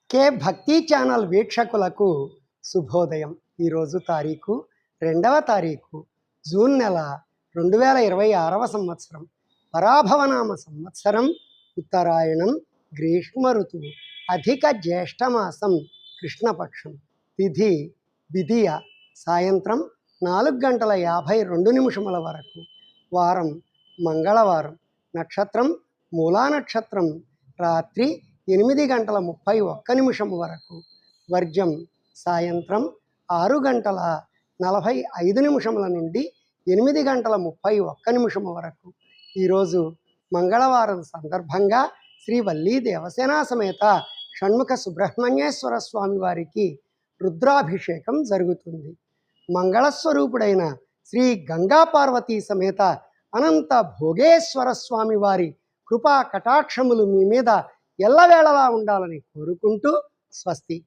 కే భక్తి ఛానల్ వీక్షకులకు శుభోదయం. ఈరోజు తారీఖు 2వ తారీఖు జూన్ నెల 2026వ సంవత్సరం, పరాభవనామ సంవత్సరం, ఉత్తరాయణం, గ్రీష్మ ఋతువు, అధిక జ్యేష్ఠమాసం, కృష్ణపక్షం, తిథి విధియ, సాయంత్రం 4:52 వరకు, వారం మంగళవారం, నక్షత్రం మూలా నక్షత్రం, రాత్రి 8:31 వరకు, వర్జం సాయంత్రం 6:45 నుండి 8:31 వరకు. ఈరోజు మంగళవారం సందర్భంగా శ్రీ వల్లీ దేవసేనా సమేత షణ్ముఖ సుబ్రహ్మణ్యేశ్వర స్వామి వారికి రుద్రాభిషేకం జరుగుతుంది. మంగళస్వరూపుడైన శ్రీ గంగా పార్వతీ సమేత అనంత భోగేశ్వర స్వామి వారి కృపా కటాక్షములు మీ మీద ఎల్లవేళలా ఉండాలని కోరుకుంటూ స్వస్తి.